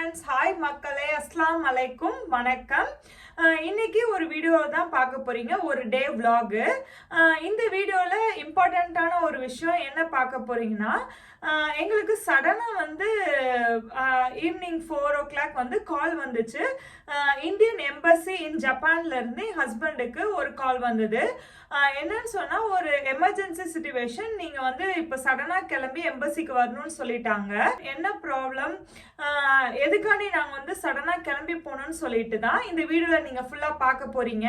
Friends, hi மக்களே, அஸ்லாம் அலைக்கும், வணக்கம். இன்னைக்கு ஒரு வீடியோ தான் பார்க்க போறீங்க, ஒரு டே vlog. இந்த வீடியோவில் இம்பார்ட்டண்ட்டான ஒரு விஷயம் என்ன பார்க்க போறீங்கன்னா, எங்களுக்கு சடனாக வந்து ஈவினிங் 4 o'clock வந்து கால் வந்துச்சு. இந்தியன் எம்பசி இன் ஜப்பான்லேருந்து என் ஹஸ்பண்டுக்கு ஒரு கால் வந்தது. என்னன்னு சொன்னால், ஒரு எமர்ஜென்சி சிச்சுவேஷன், நீங்கள் வந்து இப்போ சடனாக கிளம்பி எம்பசிக்கு வரணும்னு சொல்லிட்டாங்க. என்ன ப்ராப்ளம், எதுக்காண்டி நாங்கள் வந்து சடனாக கிளம்பி போகணும்னு சொல்லிட்டு தான் இந்த வீடியோவில் நீங்கள் ஃபுல்லாக பார்க்க போகிறீங்க.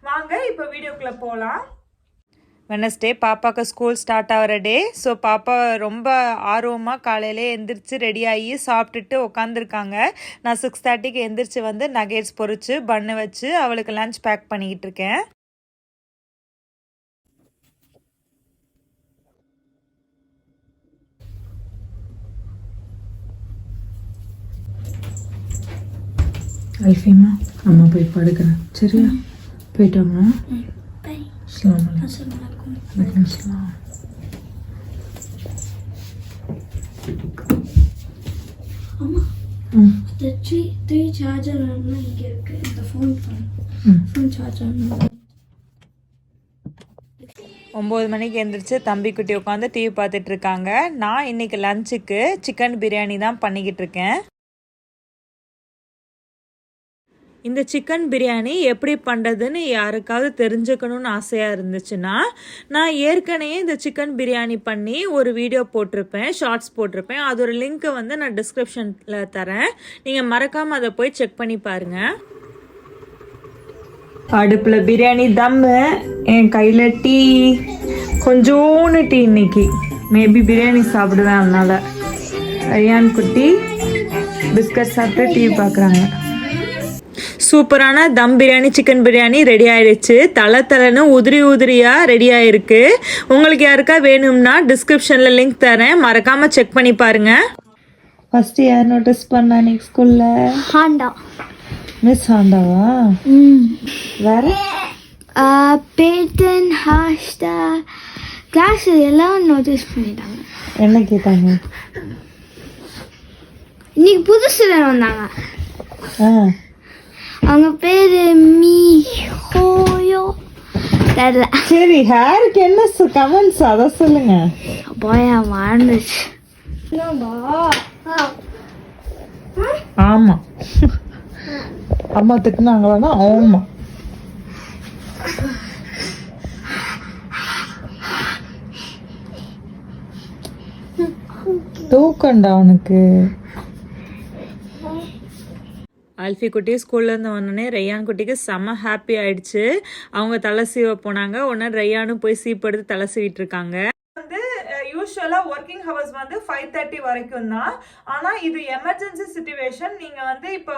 வாங்க இப்போ வீடியோக்குள்ளே போகலாம். வெனஸ்டே பாப்பாவுக்கு ஸ்கூல் ஸ்டார்ட் ஆகிற டே. ஸோ பாப்பா ரொம்ப ஆர்வமாக காலையிலே எந்திரிச்சு ரெடியாகி சாப்பிட்டுட்டு உட்காந்துருக்காங்க. நான் 6:30க்கு எந்திரிச்சு வந்து நகேட்ஸ் பொரிச்சு பண்ணு வச்சு அவளுக்கு லஞ்ச் பேக் பண்ணிக்கிட்டு இருக்கேன். அல்ஃபீமா, அம்மா போய் படுக்கிறேன், சரியா? போயிட்டோங்க. அஸ்ஸலாமு அலைக்கும். வலைக்கும் அஸ்ஸலாம். அம்மா, அந்த த்ரீ சார்ஜர் இங்கே இருக்கு. இந்த ஃபோன் சார்ஜர் 9 மணிக்கு எந்திரிச்சு தம்பிக்குட்டி உட்காந்து டிவி பார்த்துட்டு இருக்காங்க. நான் இன்னைக்கு லஞ்சுக்கு சிக்கன் பிரியாணி தான் பண்ணிக்கிட்டு இருக்கேன். இந்த சிக்கன் பிரியாணி எப்படி பண்ணுறதுன்னு யாருக்காவது தெரிஞ்சுக்கணுன்னு ஆசையாக இருந்துச்சுன்னா, நான் ஏற்கனவே இந்த சிக்கன் பிரியாணி பண்ணி ஒரு வீடியோ போட்டிருப்பேன், ஷார்ட்ஸ் போட்டிருப்பேன். அதோட லிங்க்கை வந்து நான் டிஸ்கிரிப்ஷனில் தரேன், நீங்கள் மறக்காமல் அதை போய் செக் பண்ணி பாருங்கள். அடுப்பில் பிரியாணி தம்மு, என் கையில் டீ, கொஞ்சோன்னு டீ. இன்னைக்கு மேபி பிரியாணி சாப்பிடுவேன், அதனால் ரயான் குட்டி பிஸ்கட் சாப்பிட்டு டிவி பார்க்குறாங்க. சூப்பரான தம் பிரியாணி, சிக்கன் பிரியாணி ரெடி ஆயிடுச்சு. தலைன்னு உதிரியாக ரெடி ஆயிருக்கு. உங்களுக்கு யாருக்கா வேணும்னா டிஸ்கிரிப்ஷனில் லிங்க் தரேன், மறக்காமல் செக் பண்ணி பாருங்க. ஃபர்ஸ்ட் யார் நோட்டீஸ் பண்ணா இன்னைக்கு ஸ்கூலில்? ஹாண்டா மிஸ் ஹாண்டாவா? வேற பேட்டன், ஹாஸ்டா, கிளாஸ் எல்லாம் நோட்டீஸ் பண்ணிட்டாங்க. என்ன கேட்டாங்க? இன்னைக்கு புதுசுல வந்தாங்க. அவங்க பேரு மீஹோயோ தெரியல. சரி, ஹேருக்கு என்ன கமெண்ட்ஸ் அதை சொல்லுங்க. போயா மறந்துச்சு. ஆமா, அம்மா திட்டுனாங்களா? ஆமா. தூக்கண்டா அவனுக்கு. அல்ஃபி குட்டி ஸ்கூல்லேருந்து வந்தோடனே ரய்யான் குட்டிக்கு செம்ம ஹாப்பி ஆயிடுச்சு. அவங்க தலை சீவ போனாங்க. உடனே ரய்யானும் போய் சீப் எடுத்து தலை சீவிட்டு இருக்காங்க. வந்து யூஸ்வலாக ஒர்க்கிங் ஹவர்ஸ் வந்து 5:30 வரைக்கும் தான். ஆனால் இது எமர்ஜென்சி சிச்சுவேஷன். நீங்கள் வந்து இப்போ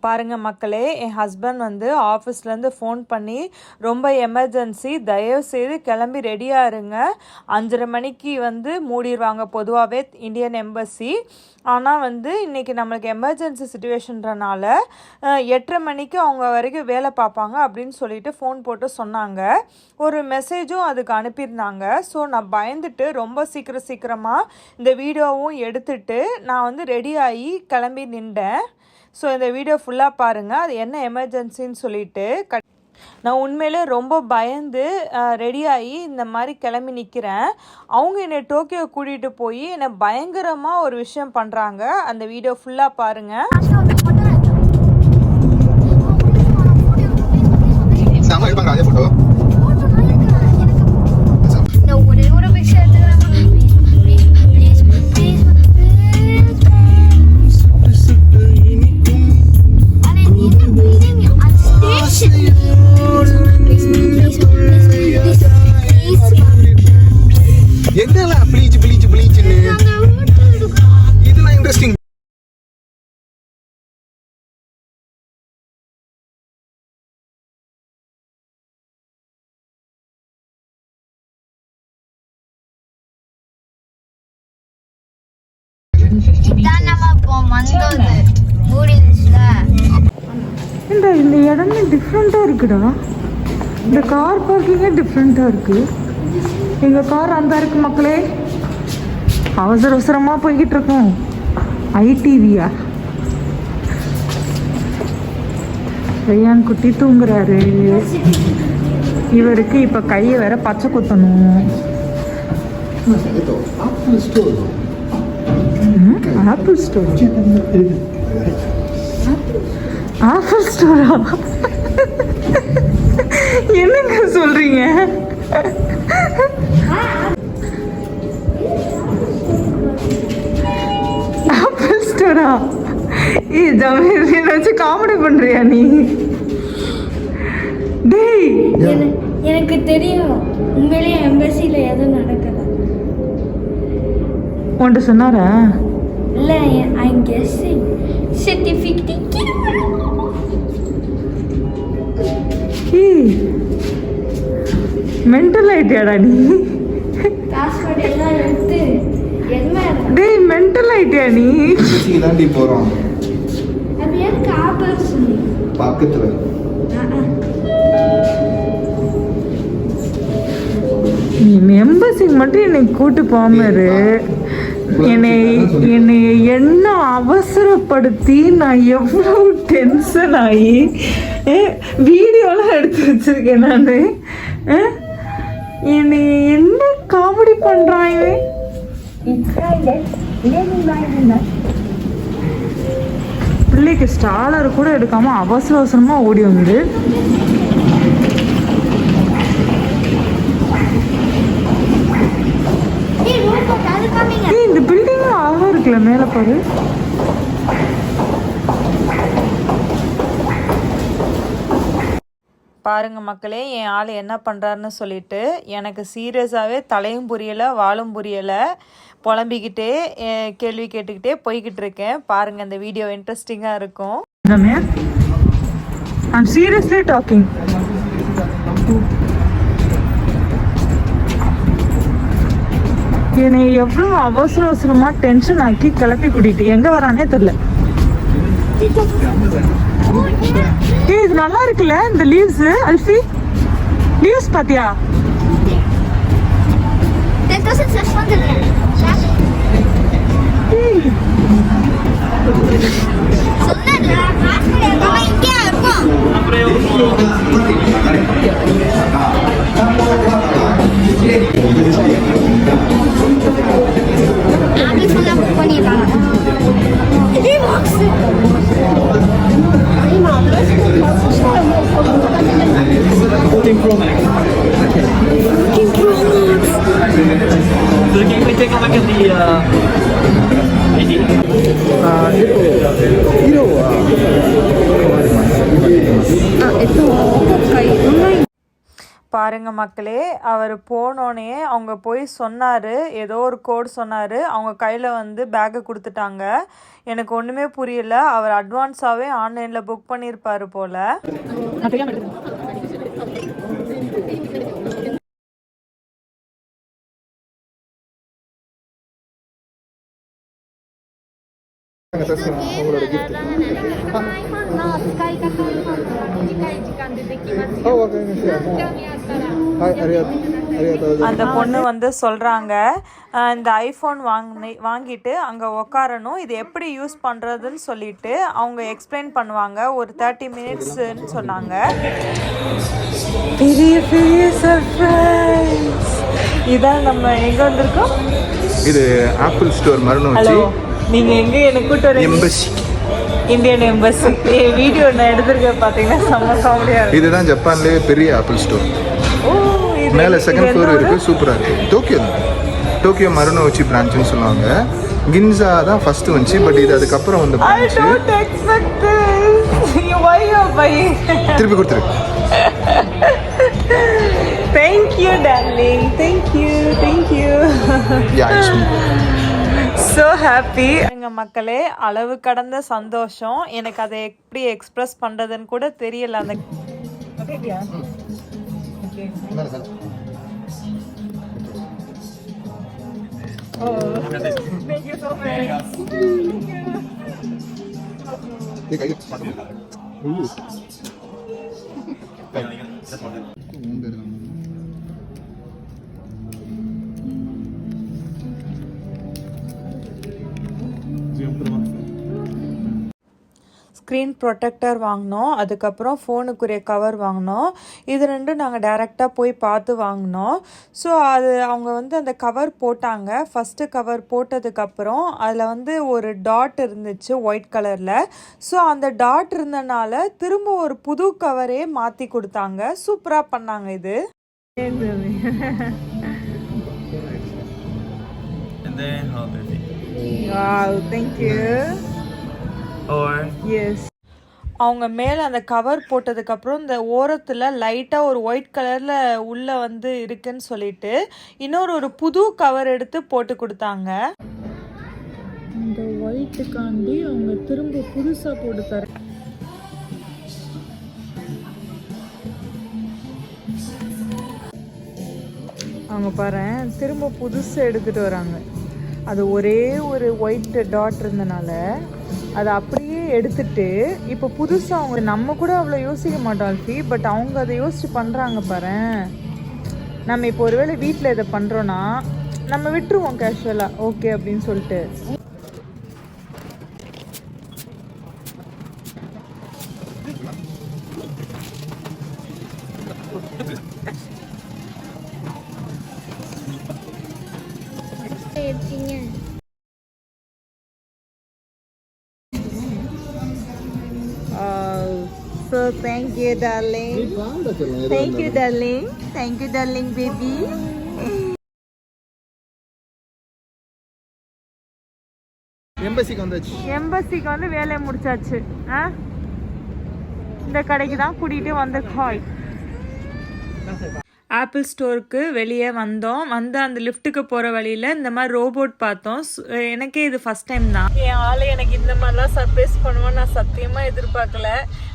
பாருங்கள் மக்களே, என் ஹஸ்பண்ட் வந்து ஆஃபீஸ்லேருந்து ஃபோன் பண்ணி ரொம்ப எமர்ஜென்சி, தயவுசெய்து கிளம்பி ரெடியாக இருங்க, 5:30 மணிக்கு வந்து மூடிடுவாங்க பொதுவாகவே இந்தியன் எம்பசி. ஆனால் வந்து இன்றைக்கி நம்மளுக்கு எமர்ஜென்சி சிச்சுவேஷன்றனால 8:30 மணிக்கு அவங்க வரைக்கும் வேலை பார்ப்பாங்க அப்படின்னு சொல்லிட்டு ஃபோன் போட்டு சொன்னாங்க. ஒரு மெசேஜும் அதுக்கு அனுப்பியிருந்தாங்க. ஸோ நான் பயந்துட்டு ரொம்ப சீக்கிரமாக இந்த வீடியோவும் எடுத்துட்டு நான் வந்து ரெடியாகி கிளம்பி நின்றேன். ஸோ இந்த வீடியோ ஃபுல்லாக பாருங்கள், அது என்ன எமர்ஜென்சின்னு சொல்லிட்டு. நான் உண்மையிலே ரொம்ப பயந்து ரெடியாகி இந்த மாதிரி கிளம்பி நிற்கிறேன். அவங்க என்னை டோக்கியோ கூட்டிகிட்டு போய் என்னை பயங்கரமாக ஒரு விஷயம் பண்ணுறாங்க. அந்த வீடியோ ஃபுல்லாக பாருங்கள். இந்த இடமே டிஃப்ரெண்ட்டாக இருக்குடா. இந்த கார் பார்க்கிங்கே டிஃப்ரெண்ட்டாக இருக்குது. எங்கள் கார் அந்த இருக்கு மக்களே. அவசரமாக போய்கிட்டு இருக்கோம். ஐடிவியா ரையான் குட்டி தூங்குறாரு. இவருக்கு இப்போ கையை வேற பச்சை குத்தணும். ஆப்பிள் ஸ்டோர், ஆப்பிள் ஸ்டோரா? என்னங்க சொல்றீங்க? ஆப்பிள் ஸ்டோரா? வச்சு காமெடி பண்றியா நீ? டேய், எனக்கு தெரியும் உண்மையிலேயே எம்பசியில் எதுவும் நடக்கல. உன்கிட்ட சொன்னாரா? இல்லை, ஐ கெஸ்ஸிங் சர்டிஃபிகேட். மென்டல் ஆயிட்டியாடா நீ? பாஸ்போர்ட் எல்லாம் எடுத்து எதுவுமே டேய், மென்டல் ஆயிட்டியா நீ? தாண்டி போறோம் அது எதுக்கு ஆப்பிள்ஸ் பக்கத்துல. நீ எம்பசிக்கு மட்டும் என்னை கூட்டு போமாரு. என்னை என்ன அவசரப்படுத்தி நான் எவ்வளவு டென்ஷன் ஆகி வீடியோலாம் எடுத்து வச்சிருக்கேன் நான். என்னை என்ன காமெடி பண்றாங்க. பிள்ளைக்கு ஸ்டாலர் கூட எடுக்காம அவசர அவசரமா ஓடி வந்து இந்த பில்டிங் அழகா இருக்குல்ல, மேல பாரு. பாருங்க மக்களே, என் ஆள் என்ன பண்ணுறாருன்னு சொல்லிட்டு எனக்கு சீரியஸாகவே தலையும் புரியலை வாழும் புரியலை, புலம்பிக்கிட்டே கேள்வி கேட்டுக்கிட்டே போய்கிட்டு இருக்கேன். பாருங்க, இந்த வீடியோ இன்ட்ரெஸ்டிங்காக இருக்கும். I'm seriously talking. என்னை எவ்வளோ அவசர அவசரமா டென்ஷன் ஆக்கி கிளப்பி கூட்டிட்டு எங்க வரானே தெரியல. இது நல்லா இருக்குல்ல இந்த லீவ்ஸ். அல்ஃபி, லீவ்ஸ் பாத்தியா? பாருங்க மக்களே, அவர் போனோடனே அவங்க போய் சொன்னார், ஏதோ ஒரு கோட் சொன்னார், அவங்க கையில் வந்து பேக்கை கொடுத்துட்டாங்க. எனக்கு ஒன்றுமே புரியல. அவர் அட்வான்ஸாகவே ஆன்லைனில் புக் பண்ணியிருப்பார் போல். அந்த பொண்ணு வந்து சொல்றாங்க, இந்த ஐஃபோன் வாங்கிட்டு அங்கே உக்காரணும், இது எப்படி யூஸ் பண்ணுறதுன்னு சொல்லிட்டு அவங்க எக்ஸ்பிளைன் பண்ணுவாங்க. ஒரு 30 மினிட்ஸ்ன்னு சொன்னாங்க. பெரிய பெரிய சர்ப்ரைஸ். இதான் நம்ம எங்கே வந்திருக்கோம். இது ஆப்பிள் ஸ்டோர் மரணம். ஹலோ, நீங்கள் எங்கே எனக்கு கூட்டு வரீங்க? Embassy, Indian embassy. வீடியோ நான் எடுத்திருக்கேன், பார்த்தீங்கன்னா செம்ம காமெடியாக இருக்கு. இதுதான் ஜப்பான்லேயே பெரிய ஆப்பிள் ஸ்டோர். மேலே செகண்ட் ஃப்ளோர் இருக்குது, சூப்பராக இருக்குது. டோக்கியோ மரணோச்சி பிரான்ச்சுன்னு சொல்லுவாங்க. கின்சா தான் ஃபர்ஸ்ட் வந்துச்சு, பட் இது அதுக்கப்புறம் வந்து திருப்பி கொடுத்துரு. Thank you darling, thank you. So happy. எங்கள் மக்களே, அளவு கடந்த சந்தோஷம். எனக்கு அதை எப்படி எக்ஸ்பிரஸ் பண்ணுறதுன்னு கூட தெரியல. அந்த ஸ்க்ரீன் ப்ரொடெக்டர் வாங்கினோம், அதுக்கப்புறம் ஃபோனுக்குரிய கவர் வாங்கினோம். இது ரெண்டும் நாங்கள் டைரெக்டாக போய் பார்த்து வாங்கினோம். ஸோ அது அவங்க வந்து அந்த கவர் போட்டாங்க. ஃபஸ்ட்டு கவர் போட்டதுக்கப்புறம் அதில் வந்து ஒரு டாட் இருந்துச்சு ஒயிட் கலரில். ஸோ அந்த டாட் இருந்தனால திரும்ப ஒரு புது கவரே மாற்றி கொடுத்தாங்க. சூப்பராக பண்ணாங்க இது. And then hold their feet. Wow, thank you. Or Yes. அவங்க மேலே அந்த கவர் போட்டதுக்கப்புறம் இந்த ஓரத்தில் லைட்டாக ஒரு ஒயிட் கலரில் உள்ளே வந்து இருக்குன்னு சொல்லிட்டு ஒரு புது கவர் எடுத்து போட்டு கொடுத்தாங்க. இந்த ஒயிட்டுக்காண்டி அவங்க திரும்ப புதுசாக போட்டு தர. அவங்க பாரு திரும்ப புதுசு எடுத்துகிட்டு வராங்க. அது ஒரே ஒரு ஒயிட் டாட் இருந்தனால அதை அப்படியே எடுத்துட்டு இப்போ புதுசாக அவங்க நம்ம கூட அவ்வளோ யோசிக்க மாட்டோம் அல்ஃபி, பட் அவங்க அதை யோசிச்சு பண்ணுறாங்க பாரு. நம்ம இப்போ ஒருவேளை வீட்டில் இதை பண்ணுறோன்னா நம்ம விட்டுருவோம் கேஷுவலாக ஓகே அப்படின்னு சொல்லிட்டு. So thank you darling. Thank you darling. Thank you darling baby. எம்பசிக்கு வந்து வேலையை முடிச்சாச்சு. இந்த கடைக்கு தான் கூட்டிகிட்டு வந்திருக்கோம். ஆப்பிள் ஸ்டோருக்கு வெளியே வந்தோம். வந்து அந்த லிஃப்ட்டுக்கு போகிற வழியில் இந்த மாதிரி ரோபோட் பார்த்தோம். எனக்கே இது ஃபஸ்ட் டைம் தான். என் ஆள் எனக்கு இந்த மாதிரிலாம் சர்ப்ரைஸ் பண்ணுவோன்னு நான் சத்தியமாக எதிர்பார்க்கல.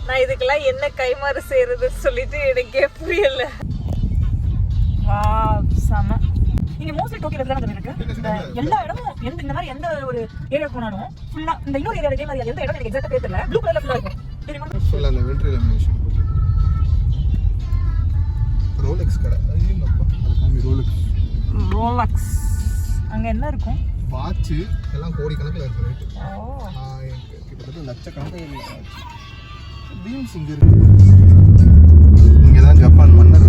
நான் இதுக்கெல்லாம் என்ன கைமாறு செய்கிறதுன்னு சொல்லிட்டு எனக்கே புரியலை. வா செம. இங்கே மோஸ்ட்லி டோக்கியோவில் தான் இருக்கு. எல்லா இடமும் இந்த மாதிரி எந்த ஒரு ஏரியா போனாலும் ஃபுல்லாக இந்த இன்னொரு ஏரியா இதே மாதிரி எந்த இடம் எனக்கு எக்ஸாக்டாக பேர் தெரியல. ப்ளூ கலரில் ஃபுல்லாக இருக்கும். ரோலெக்ஸ் கடை. ரோலெக்ஸ் அங்கே என்ன இருக்கும்? வாட்ச் எல்லாம் கோடிக்கணக்கில் இருக்கு ரேட்டு. கிட்டத்தட்ட லட்சக்கணக்கில் பீம்ஸ் இங்கே இருக்கு. இங்கே தான் ஜப்பான் மன்னர்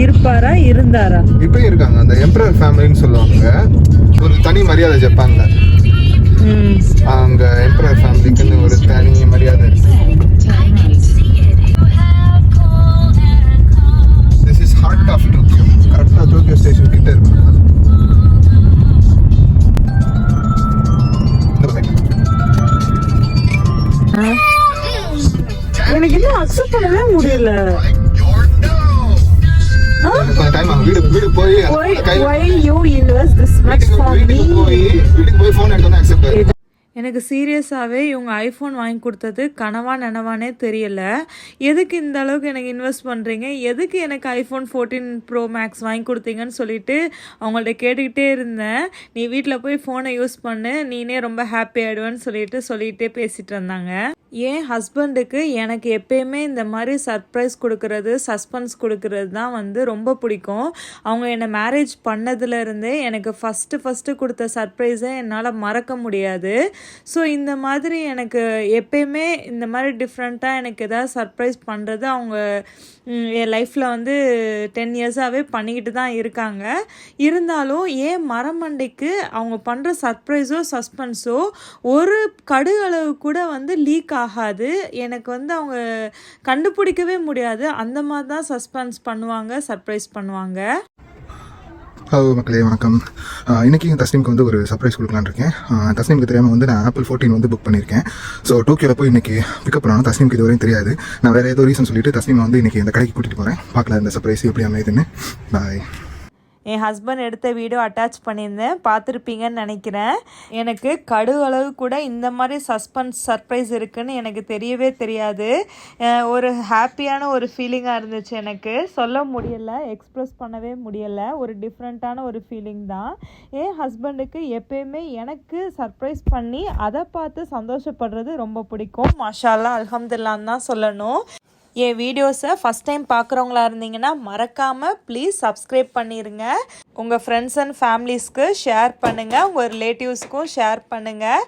இருப்பாரா இருந்தாரா? இப்பயும் இருக்காங்க. அந்த எம்பரர் ஃபேமிலின்னு சொல்லுவாங்க. ஒரு தனி மரியாதை ஜப்பான்ல. அங்கே எம்பரர் ஃபேமிலிக்குன்னு ஒரு தனி மரியாதை இருக்கு. Heart of Tokyo. கரெக்டாக டோக்கியோ ஸ்டேஷன் கிட்ட இருக்கு. எனக்கு இன்னும் அக்செப்ட் பண்ணவே முடியல. வீடு போய் why you invest this much for me? வீட்டுக்கு போய் ஃபோன் எடுத்தோன்னே அக்செப்ட். எனக்கு சீரியஸாகவே இவங்க ஐஃபோன் வாங்கி கொடுத்தது கனவா நனவானே தெரியல. எதுக்கு இந்த அளவுக்கு எனக்கு இன்வெஸ்ட் பண்ணுறீங்க, எதுக்கு எனக்கு ஐஃபோன் 14 ப்ரோ மேக்ஸ் வாங்கி கொடுத்தீங்கன்னு சொல்லிட்டு அவங்கள்ட்ட கேட்டுக்கிட்டே இருந்தேன். நீ வீட்டில் போய் ஃபோனை யூஸ் பண்ணு, நீனே ரொம்ப ஹாப்பி ஆகிடுவேன்னு சொல்லிகிட்டே பேசிகிட்டு இருந்தாங்க. என் ஹஸ்பண்டுக்கு எனக்கு எப்பயுமே இந்த மாதிரி சர்ப்ரைஸ் கொடுக்கறது, சஸ்பென்ஸ் கொடுக்கறது தான் வந்து ரொம்ப பிடிக்கும். அவங்க என்னை மேரேஜ் பண்ணதுலேருந்தே எனக்கு ஃபஸ்ட்டு கொடுத்த சர்ப்ரைஸை என்னால் மறக்க முடியாது. ஸோ இந்த மாதிரி எனக்கு எப்பயுமே இந்த மாதிரி டிஃப்ரெண்ட்டாக எனக்கு எதாவது சர்ப்ரைஸ் பண்ணுறது அவங்க என் லைஃப்பில் வந்து 10 இயர்ஸாகவே பண்ணிக்கிட்டு தான் இருக்காங்க. இருந்தாலும் ஏன் மரமண்டைக்கு அவங்க பண்ணுற சர்ப்ரைஸோ சஸ்பென்ஸோ ஒரு கடு அளவு கூட வந்து லீக் ஆகாது. எனக்கு வந்து அவங்க கண்டுபிடிக்கவே முடியாது. அந்த மாதிரி தான் சஸ்பென்ஸ் பண்ணுவாங்க, சர்ப்ரைஸ் பண்ணுவாங்க. ஹலோ மக்களே, வணக்கம். இன்றைக்கி தஸ்னீமுக்கு வந்து ஒரு சர்ப்ரைஸ் கொடுக்கலான்னு இருக்கேன். தஸ்னீமுக்கு தெரியாமல் வந்து நான் ஆப்பிள் 14 வந்து புக் பண்ணியிருக்கேன். ஸோ டோக்கியோவில் போய் இன்றைக்கி பிக்கப் பண்ணணும். தஸ்னீமுக்கு இது வரையும் தெரியாது. நான் வேறு ஏதோ ரீசன் சொல்லிவிட்டு தஸ்னீமை வந்து இன்றைக்கி இந்த கடைக்கு கூட்டிகிட்டு போகிறேன். பார்க்கலாம் இந்த சர்ப்ரைஸ் எப்படி அமையுதுன்னு. பாய். என் ஹஸ்பண்ட் எடுத்த வீடியோ அட்டாச் பண்ணியிருந்தேன், பார்த்துருப்பீங்கன்னு நினைக்கிறேன். எனக்கு கடு அளவு கூட இந்த மாதிரி சர்ப்ரைஸ் இருக்குன்னு எனக்கு தெரியவே தெரியாது. ஒரு ஹாப்பியான ஒரு ஃபீலிங்காக இருந்துச்சு. எனக்கு சொல்ல முடியலை, எக்ஸ்ப்ரெஸ் பண்ணவே முடியலை. ஒரு டிஃப்ரெண்ட்டான ஒரு ஃபீலிங் தான். என் ஹஸ்பண்டுக்கு எப்பயுமே எனக்கு சர்ப்ரைஸ் பண்ணி அதை பார்த்து சந்தோஷப்படுறது ரொம்ப பிடிக்கும். மாஷா அல்லாஹ், அல்ஹம்துலில்லாஹ்னு தான் சொல்லணும். என் வீடியோஸை ஃபஸ்ட் டைம் பார்க்குறவங்களா இருந்தீங்கன்னா மறக்காமல் ப்ளீஸ் சப்ஸ்கிரைப் பண்ணிடுங்க. உங்கள் ஃப்ரெண்ட்ஸ் அண்ட் ஃபேமிலிஸ்க்கு ஷேர் பண்ணுங்கள், உங்கள் ரிலேட்டிவ்ஸ்க்கும் ஷேர் பண்ணுங்கள்.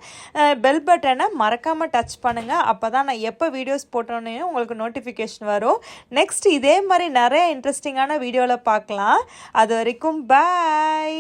பெல் பட்டனை மறக்காமல் டச் பண்ணுங்கள். அப்போ தான் நான் எப்போ வீடியோஸ் போட்டோன்னே உங்களுக்கு நோட்டிஃபிகேஷன் வரும். நெக்ஸ்ட் இதே மாதிரி நிறைய இன்ட்ரெஸ்டிங்கான வீடியோவில் பார்க்கலாம். அது வரைக்கும் பாய்.